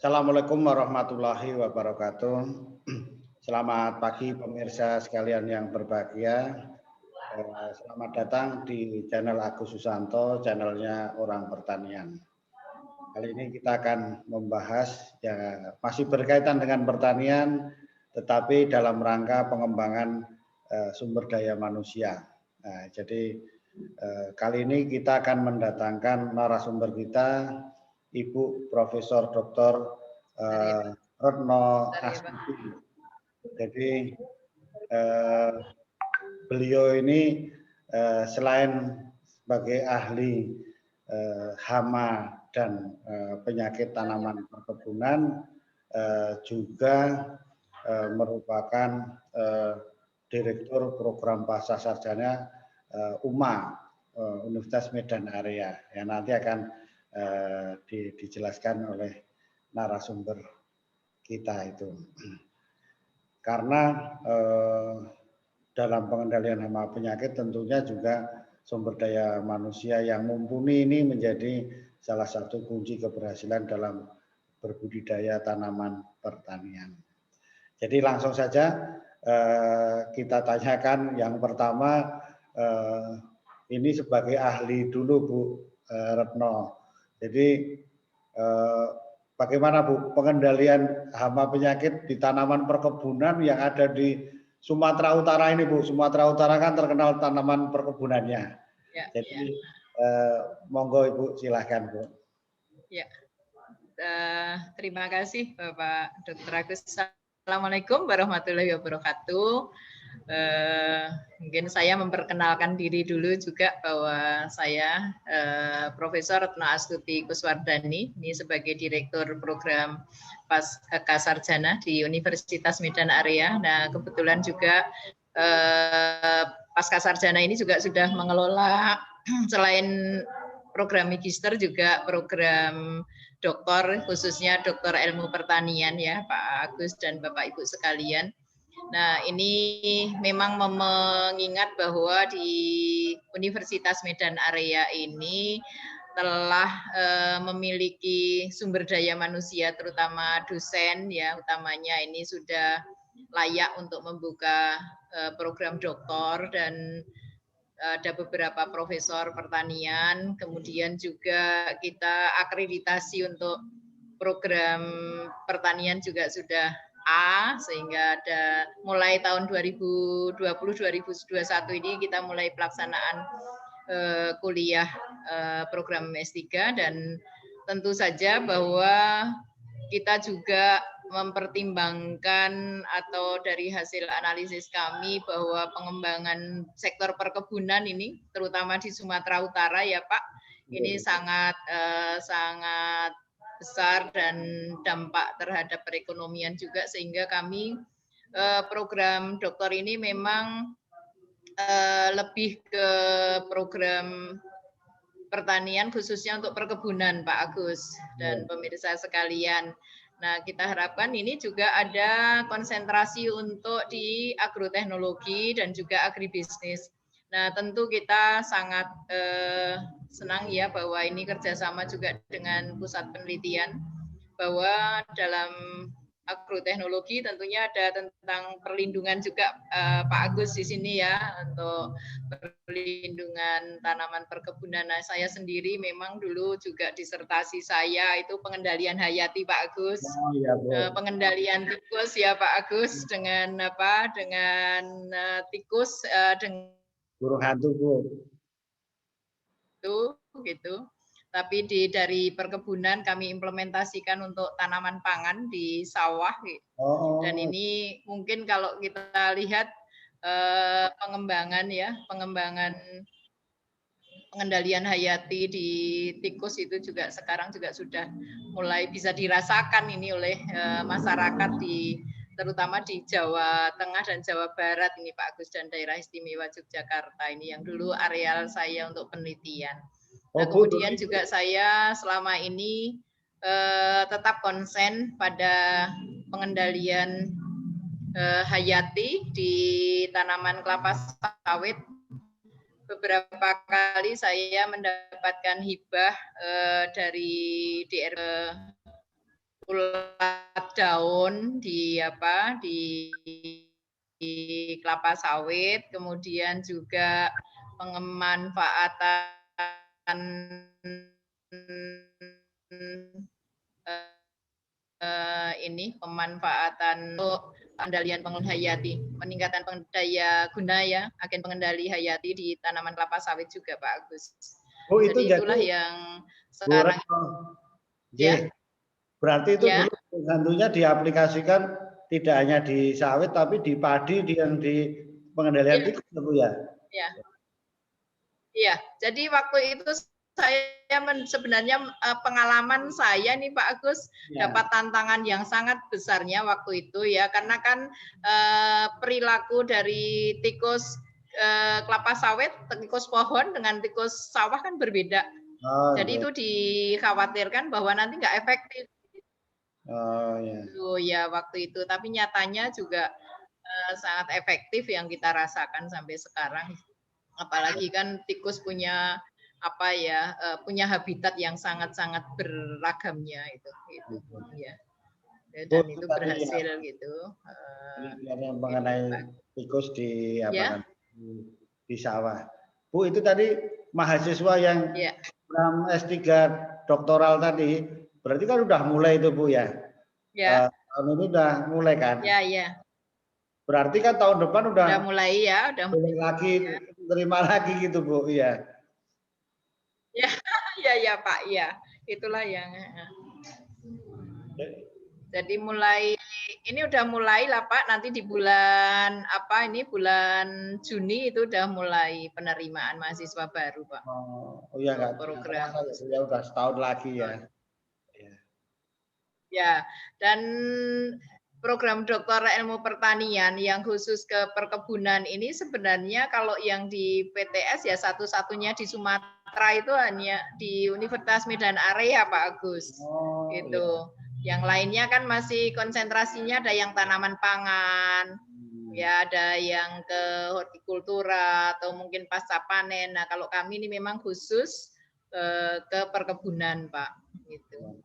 Assalamualaikum warahmatullahi wabarakatuh. Selamat pagi pemirsa sekalian yang berbahagia. Selamat datang di channel Agus Susanto, channelnya Orang Pertanian. Kali ini kita akan membahas ya masih berkaitan dengan pertanian, tetapi dalam rangka pengembangan sumber daya manusia. Nah, jadi kali ini kita akan mendatangkan narasumber kita, Ibu Profesor Dr. Retno Astuti. Jadi beliau ini selain sebagai ahli hama dan penyakit tanaman perkebunan, juga merupakan Direktur Program Pasca Sarjana UMA Universitas Medan Area yang nanti akan dijelaskan oleh narasumber kita itu. Karena dalam pengendalian hama penyakit tentunya juga sumber daya manusia yang mumpuni ini menjadi salah satu kunci keberhasilan dalam berbudidaya tanaman pertanian. Jadi langsung saja kita tanyakan yang pertama, ini sebagai ahli dulu Bu Retno. Jadi bagaimana Bu pengendalian hama penyakit di tanaman perkebunan yang ada di Sumatera Utara ini Bu? Sumatera Utara kan terkenal tanaman perkebunannya. Ya, jadi monggo Ibu silahkan Bu. Ya, terima kasih Bapak Dr. Agus. Assalamualaikum warahmatullahi wabarakatuh. Mungkin saya memperkenalkan diri dulu juga bahwa saya Profesor Retno Astuti Kuswardani, ini sebagai Direktur Program Pasca Sarjana di Universitas Medan Area. Nah, kebetulan juga Pasca Sarjana ini juga sudah mengelola selain program magister juga program doktor, khususnya doktor ilmu pertanian ya Pak Agus dan Bapak Ibu sekalian. Nah, ini memang mengingat bahwa di Universitas Medan Area ini telah memiliki sumber daya manusia, terutama dosen ya, utamanya ini sudah layak untuk membuka program doktor, dan ada beberapa profesor pertanian, kemudian juga kita akreditasi untuk program pertanian juga sudah A, sehingga ada mulai tahun 2020-2021 ini kita mulai pelaksanaan kuliah program S3, dan tentu saja bahwa kita juga mempertimbangkan atau dari hasil analisis kami bahwa pengembangan sektor perkebunan ini terutama di Sumatera Utara ya Pak, ini sangat besar dan dampak terhadap perekonomian juga, sehingga kami program doktor ini memang lebih ke program pertanian khususnya untuk perkebunan Pak Agus dan pemirsa sekalian. Nah, kita harapkan ini juga ada konsentrasi untuk di agroteknologi dan juga agribisnis. Nah, tentu kita sangat senang ya bahwa ini kerjasama juga dengan pusat penelitian, bahwa dalam agroteknologi tentunya ada tentang perlindungan juga Pak Agus di sini ya, untuk perlindungan tanaman perkebunan. Nah, saya sendiri memang dulu juga disertasi saya itu pengendalian hayati Pak Agus. Oh, iya, pengendalian tikus ya Pak Agus, dengan apa? Dengan tikus dengan burung hantu Bu. Itu gitu. Tapi dari perkebunan kami implementasikan untuk tanaman pangan di sawah. Dan ini mungkin kalau kita lihat pengembangan pengendalian hayati di tikus itu juga sekarang juga sudah mulai bisa dirasakan ini oleh masyarakat terutama di Jawa Tengah dan Jawa Barat ini Pak Agus, dan daerah istimewa Yogyakarta ini yang dulu areal saya untuk penelitian. Nah, kemudian juga saya selama ini tetap konsen pada pengendalian hayati di tanaman kelapa sawit. Beberapa kali saya mendapatkan hibah dari ulat daun di kelapa sawit, kemudian juga pemanfaatan pemanfaatan untuk pengendalian pengendali hayati, peningkatan daya guna ya, agen pengendali hayati di tanaman kelapa sawit juga Pak Agus. Oh, itu jadi itulah yang sekarang ya. Berarti itu ya. dulu hantunya diaplikasikan tidak hanya di sawit tapi di padi yang di pengendalian tikus ya. Ya. Iya, jadi waktu itu saya sebenarnya pengalaman saya nih Pak Agus dapat tantangan yang sangat besarnya waktu itu ya, karena kan perilaku dari tikus kelapa sawit, tikus pohon dengan tikus sawah kan berbeda. Jadi itu dikhawatirkan bahwa nanti nggak efektif. Oh ya waktu itu, tapi nyatanya juga sangat efektif yang kita rasakan sampai sekarang. Apalagi kan tikus punya punya habitat yang sangat-sangat beragamnya itu ya. Dan itu berhasil ya. Gitu. Yang mengenai tikus di di sawah. Bu, itu tadi mahasiswa yang S3 doktoral tadi, berarti kan udah mulai itu Bu ya? Ya. Tahun ini udah mulai kan? Ya, ya. Berarti kan tahun depan udah mulai ya, udah mulai lagi terima lagi gitu Bu, iya. Ya Pak, ya. Itulah yang jadi ini udah mulai lah Pak, nanti di bulan bulan Juni itu udah mulai penerimaan mahasiswa baru Pak. Oh iya nggak program ya udah setahun lagi ya. Ya, dan program doktor ilmu pertanian yang khusus ke perkebunan ini sebenarnya kalau yang di PTS ya satu-satunya di Sumatera itu hanya di Universitas Medan Area Pak Agus. Gitu. Iya. Yang lainnya kan masih konsentrasinya ada yang tanaman pangan, ya ada yang ke hortikultura atau mungkin pasca panen. Nah kalau kami ini memang khusus ke perkebunan Pak. Gitu.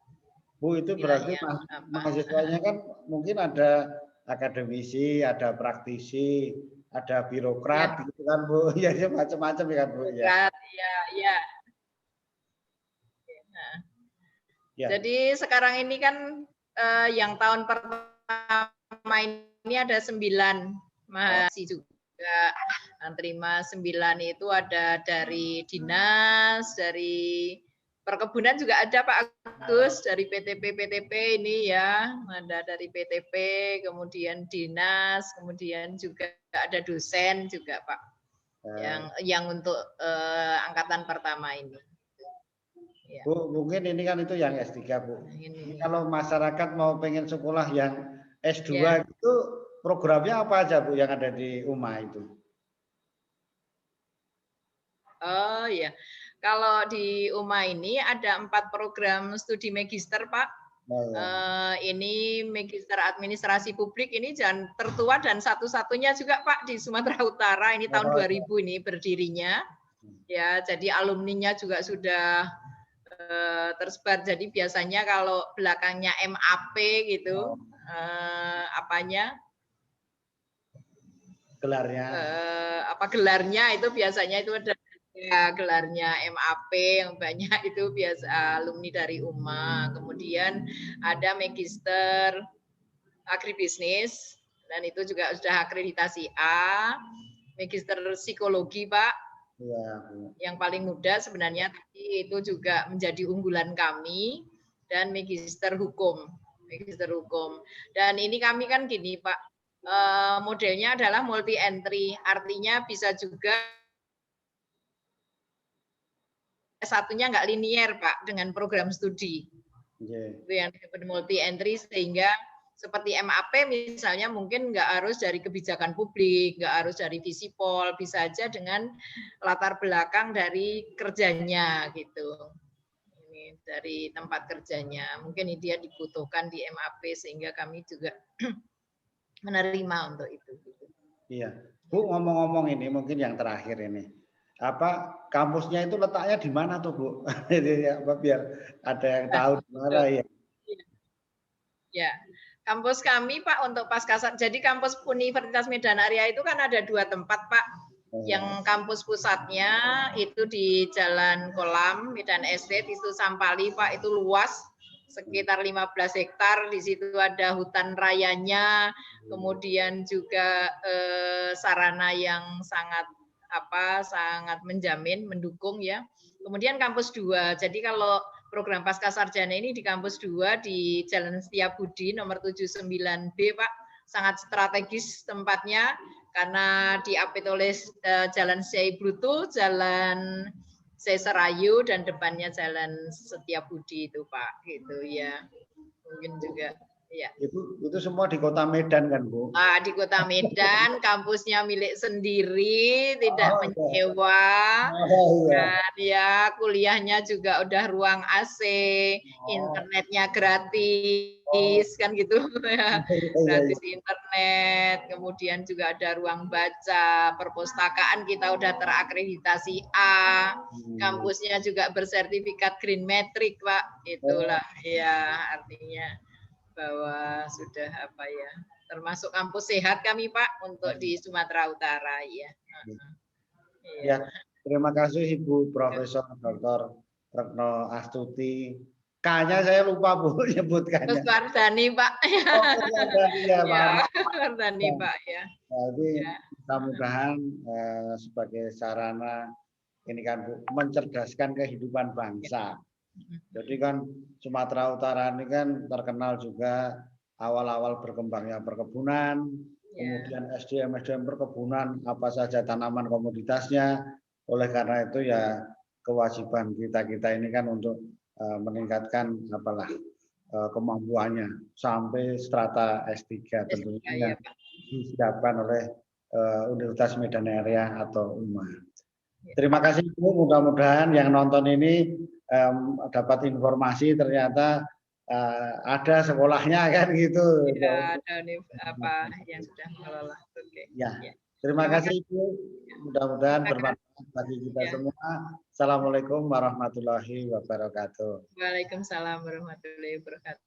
Bu, itu berarti mahasiswanya kan mungkin ada akademisi, ada praktisi, ada birokrat, gitu kan Bu? Ya macam-macam ya kan Bu? Ya. Jadi sekarang ini kan yang tahun pertama ini ada 9 mahasiswa juga. Yang terima 9 itu ada dari dinas, dari perkebunan juga ada Pak Agus, dari PTP ini ya, ada dari PTP, kemudian dinas, kemudian juga ada dosen juga Pak, yang untuk angkatan pertama ini. Ya. Bu, mungkin ini kan itu yang S3 Bu. Ini kalau masyarakat mau pengen sekolah yang S2 itu programnya apa aja Bu yang ada di UMA itu? Oh iya. Kalau di UMA ini ada 4 program studi magister, Pak. Ini magister administrasi publik ini jangan tertua dan satu-satunya juga Pak di Sumatera Utara. Ini tahun 2000 ini berdirinya. Ya, jadi alumninya juga sudah tersebar. Jadi biasanya kalau belakangnya MAP gitu, gelarnya? Gelarnya itu biasanya itu ada. Ya, gelarnya MAP yang banyak itu biasa alumni dari UMA. Kemudian ada magister agribisnis dan itu juga sudah akreditasi A. Magister psikologi Pak. Ya. Yang paling muda sebenarnya tapi itu juga menjadi unggulan kami dan magister hukum. Magister hukum. Dan ini kami kan gini Pak, modelnya adalah multi entry, artinya bisa juga satunya nggak linier Pak dengan program studi. Itu yang multi entry sehingga seperti MAP misalnya mungkin nggak harus dari kebijakan publik, nggak harus dari Visipol, bisa aja dengan latar belakang dari kerjanya gitu. Ini dari tempat kerjanya. Mungkin dia dibutuhkan di MAP sehingga kami juga menerima untuk itu. Iya. Bu, ngomong-ngomong ini mungkin yang terakhir ini. Kampusnya itu letaknya di mana tuh Bu? Biar ada yang tahu di mana ya. Ya, kampus kami Pak untuk Paskasar. Jadi kampus Universitas Medan Area itu kan ada 2 tempat Pak. Yang kampus pusatnya itu di Jalan Kolam Medan Estate itu Sampali Pak, itu luas sekitar 15 hektar. Di situ ada hutan rayanya, kemudian juga sarana yang sangat sangat menjamin, mendukung ya. Kemudian kampus 2. Jadi kalau program Pascasarjana ini di kampus 2 di Jalan Setiabudi nomor 79B Pak, sangat strategis tempatnya karena diapit oleh Jalan Syai Brutu, Jalan Seserayu dan depannya Jalan Setiabudi itu Pak, gitu ya. Mungkin juga ya. Itu semua di Kota Medan kan, Bu? Di Kota Medan, kampusnya milik sendiri, tidak menyewa. Dan ya kuliahnya juga udah ruang AC, internetnya gratis, kan gitu ya. Gratis internet, kemudian juga ada ruang baca, perpustakaan kita udah terakreditasi A, kampusnya juga bersertifikat Green Metric, Pak. Itulah ya artinya bahwa sudah termasuk kampus sehat kami Pak untuk di Sumatera Utara ya. Ya, terima kasih Ibu Profesor Dr. Retno Astuti. K-nya saya lupa Bu nyebutkannya. Wardani Pak. Ya, Pak. Wardani Pak ya. Jadi mudah-mudahan sebagai sarana ini kan Bu, mencerdaskan kehidupan bangsa. Jadi kan Sumatera Utara ini kan terkenal juga awal-awal berkembangnya perkebunan, kemudian SDM perkebunan, apa saja tanaman komoditasnya. Oleh karena itu ya kewajiban kita ini kan untuk meningkatkan kemampuannya sampai strata S3 tentunya disiapkan oleh Universitas Medan Area atau UMA. Terima kasih Bu, mudah-mudahan yang nonton ini dapat informasi ternyata ada sekolahnya kan gitu. Ya, ada yang sudah mengelola. Oke. Ya. Terima kasih Ibu. Mudah-mudahan bermanfaat bagi kita semua. Assalamualaikum warahmatullahi wabarakatuh. Waalaikumsalam warahmatullahi wabarakatuh.